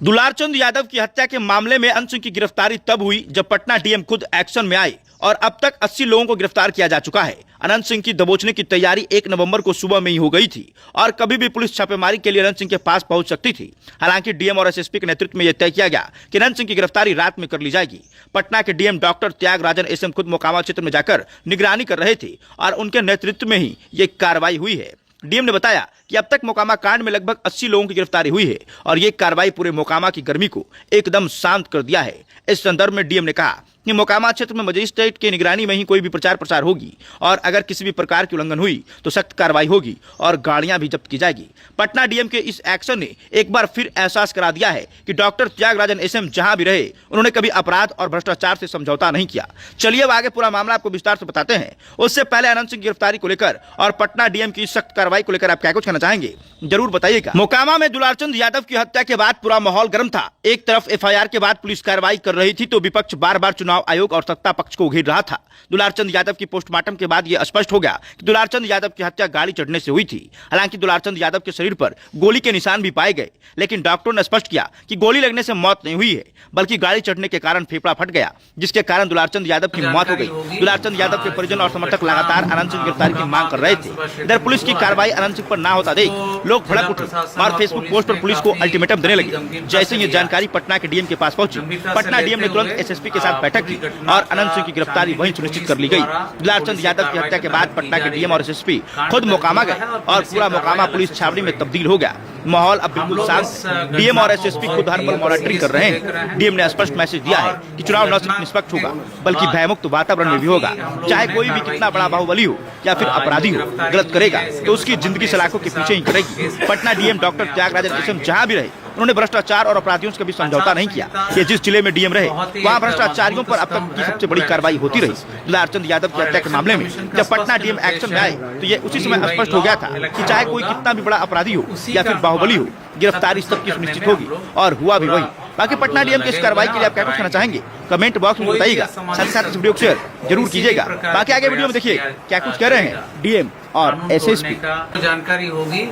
दुलारचंद यादव की हत्या के मामले में अनंत सिंह की गिरफ्तारी तब हुई जब पटना डीएम खुद एक्शन में आए और अब तक 80 लोगों को गिरफ्तार किया जा चुका है। अनंत सिंह की दबोचने की तैयारी 1 नवंबर को सुबह में ही हो गई थी और कभी भी पुलिस छापेमारी के लिए अनंत सिंह के पास पहुंच सकती थी। हालांकि डीएम और एसएसपी के नेतृत्व में यह तय किया गया कि अनंत सिंह की गिरफ्तारी रात में कर ली जाएगी। पटना के डीएम डॉक्टर त्यागराजन एसएम खुद मोकामा क्षेत्र में जाकर निगरानी कर रहे थे और उनके नेतृत्व में ही ये कार्रवाई हुई है। डीएम ने बताया कि अब तक मोकामा कांड में लगभग 80 लोगों की गिरफ्तारी हुई है और ये कार्रवाई पूरे मोकामा की गर्मी को एकदम शांत कर दिया है। इस संदर्भ में डीएम ने कहा कि मोकामा क्षेत्र में मजिस्ट्रेट की निगरानी में ही कोई भी प्रचार प्रसार होगी और अगर किसी भी प्रकार की उल्लंघन हुई तो सख्त कार्रवाई होगी और गाड़ियां भी जब्त की जाएगी। पटना डीएम के इस एक्शन ने एक बार फिर एहसास करा दिया है कि डॉक्टर त्यागराजन एसएम जहां भी रहे उन्होंने कभी अपराध और भ्रष्टाचार से समझौता नहीं किया। चलिए अब आगे पूरा मामला आपको विस्तार से बताते हैं। उससे पहले अनंत सिंह की गिरफ्तारी को लेकर और पटना डीएम की सख्त कार्रवाई को लेकर आप क्या कुछ कहना चाहेंगे, जरूर बताइएगा। मोकामा में दुलारचंद यादव की हत्या के बाद पूरा माहौल गर्म था। एक तरफ एफआईआर के बाद पुलिस कार्रवाई कर रही थी तो विपक्ष बार बार चुनाव आयोग और सत्ता पक्ष को घेर रहा था। दुलारचंद यादव की पोस्टमार्टम के बाद यह स्पष्ट हो गया कि दुलारचंद यादव की हत्या गाड़ी चढ़ने से हुई थी। हालांकि दुलारचंद यादव के शरीर पर गोली के निशान भी पाए गए, लेकिन डॉक्टरों ने स्पष्ट किया कि गोली लगने से मौत नहीं हुई है बल्कि गाड़ी चढ़ने के कारण फेफड़ा फट गया, जिसके कारण दुलारचंद यादव की मौत हो गई। दुलारचंद यादव के परिजन और समर्थक लगातार अनंत सिंह गिरफ्तारी की मांग कर रहे थे। इधर पुलिस की कार्रवाई अनंत सिंह पर ना होता देख लोग भड़क उठे और फेसबुक पोस्ट पर पुलिस को अल्टीमेटम देने लगे। जैसे ये जानकारी पटना के डीएम के पास पहुंची, पटना डीएम ने तुरंत एसएसपी के साथ बैठक की और अनंत सिंह की गिरफ्तारी वहीं सुनिश्चित कर ली गई। दुलारचंद यादव की हत्या के बाद पटना के डीएम और एसएसपी खुद मोकामा गए और पूरा मोकामा पुलिस छावनी में तब्दील हो गया। माहौल अब बिल्कुल शांत। डीएम और एसएसपी खुद हर पल मॉनिटरिंग कर रहे हैं। डीएम ने स्पष्ट मैसेज दिया है कि चुनाव न सिर्फ निष्पक्ष होगा बल्कि भयमुक्त वातावरण में भी होगा। चाहे कोई भी कितना बड़ा बाहुबली हो या फिर अपराधी हो, गलत करेगा तो उसकी जिंदगी सलाखों के पीछे ही करेगी। Patna DM doctor Tyagarajan SM जहां भी रहे उन्होंने भ्रष्टाचार और अपराधियों से कभी समझौता नहीं किया। ये जिस जिले में डीएम रहे वहाँ भ्रष्टाचारियों पर अब तक की सबसे बड़ी कार्रवाई होती रही। दुलारचंद यादव की हत्या के मामले में जब पटना डीएम एक्शन में आए तो ये उसी समय स्पष्ट हो गया था कि चाहे कोई कितना भी बड़ा अपराधी हो या फिर बाहुबली हो, गिरफ्तारी सबकी सुनिश्चित होगी और हुआ भी वही। बाकी पटना डीएम की इस कार्रवाई के लिए आप क्या कुछ कहना चाहेंगे, कमेंट बॉक्स में बताइएगा। साथ ही साथ इस वीडियो को शेयर जरूर कीजिएगा। बाकी आगे वीडियो में देखिए क्या कुछ कह रहे हैं डीएम और एसएसपी। जानकारी होगी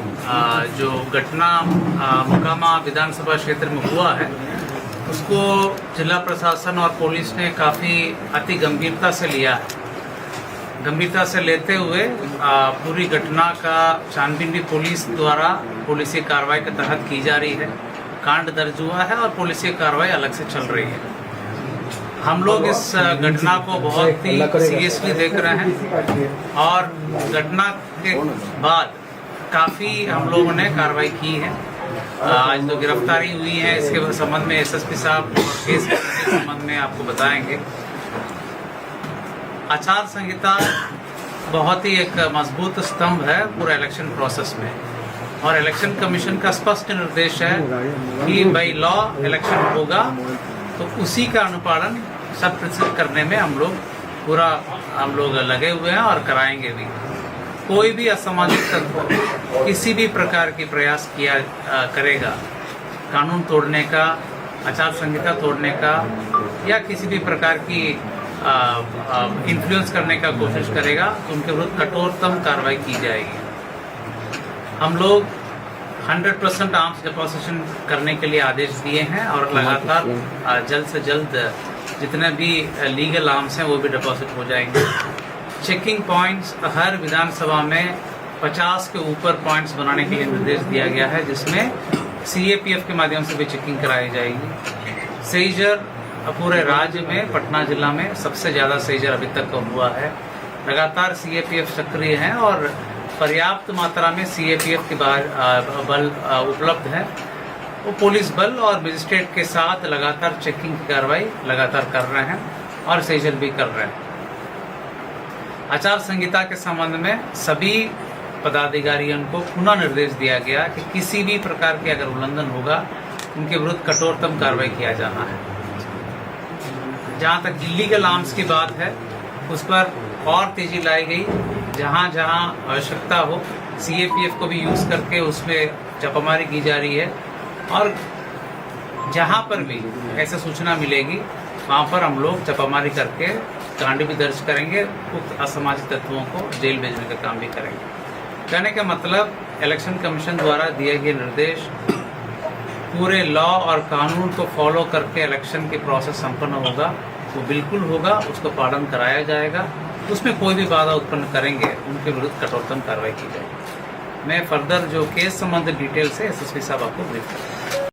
जो घटना मोकामा विधानसभा क्षेत्र में हुआ है उसको जिला प्रशासन और पुलिस ने काफी अति गंभीरता से लिया है। गंभीरता से लेते हुए पूरी घटना का छानबीन भी पुलिस द्वारा पुलिसी कार्रवाई के तहत की जा रही है। कांड दर्ज हुआ है और पुलिसी कार्रवाई अलग से चल रही है। हम लोग इस घटना को बहुत ही सीरियसली देख रहे हैं और घटना के बाद काफ़ी हम लोगों ने कार्रवाई की है। आज तो गिरफ्तारी हुई है, इसके संबंध में एसएसपी साहब केस के संबंध में आपको बताएंगे। आचार संहिता बहुत ही एक मजबूत स्तंभ है पूरे इलेक्शन प्रोसेस में और इलेक्शन कमीशन का स्पष्ट निर्देश है कि बाई लॉ इलेक्शन होगा तो उसी का अनुपालन 100% करने में हम लोग लगे हुए हैं और कराएंगे भी। कोई भी असामाजिक तत्व किसी भी प्रकार की प्रयास किया करेगा कानून तोड़ने का, आचार संहिता तोड़ने का या किसी भी प्रकार की इन्फ्लुएंस करने का कोशिश करेगा तो उनके विरुद्ध कठोरतम कार्रवाई की जाएगी। हम लोग 100% आर्म्स डिपोजिशन करने के लिए आदेश दिए हैं और लगातार जल्द से जल्द जितने भी लीगल आर्म्स हैं वो भी डिपॉजिट हो जाएंगे। चेकिंग पॉइंट्स हर विधानसभा में 50 के ऊपर पॉइंट्स बनाने के लिए निर्देश दिया गया है, जिसमें सीएपीएफ के माध्यम से भी चेकिंग कराई जाएगी। सेजर पूरे राज्य में पटना जिला में सबसे ज़्यादा सेजर अभी तक हुआ है। लगातार सीएपीएफ सक्रिय हैं और पर्याप्त मात्रा में सीएपीएफ के बल उपलब्ध है। वो पुलिस बल और मजिस्ट्रेट के साथ लगातार चेकिंग की कार्रवाई लगातार कर रहे हैं और सेजल भी कर रहे हैं। आचार संहिता के संबंध में सभी पदाधिकारियों को पुनः निर्देश दिया गया कि किसी भी प्रकार के अगर उल्लंघन होगा उनके विरुद्ध कठोरतम कार्रवाई किया जाना है। जहाँ तक इलीगल आर्म्स की बात है उस पर और तेजी लाई गई। जहाँ जहाँ आवश्यकता हो सीएपीएफ को भी यूज़ करके उसमें छापामारी की जा रही है और जहाँ पर भी ऐसे सूचना मिलेगी वहाँ पर हम लोग छापामारी करके कांड भी दर्ज करेंगे, उक्त असामाजिक तत्वों को जेल भेजने का काम भी करेंगे। कहने का मतलब इलेक्शन कमीशन द्वारा दिए गए निर्देश पूरे लॉ और कानून को फॉलो करके इलेक्शन की प्रोसेस संपन्न होगा वो बिल्कुल होगा, उसको पालन कराया जाएगा। उसमें कोई भी बाधा उत्पन्न करेंगे उनके विरुद्ध कठोरतम कार्रवाई की जाएगी। मैं फर्दर जो केस संबंधित डिटेल्स है एसएसपी साहब आपको ब्रीफ करेंगे।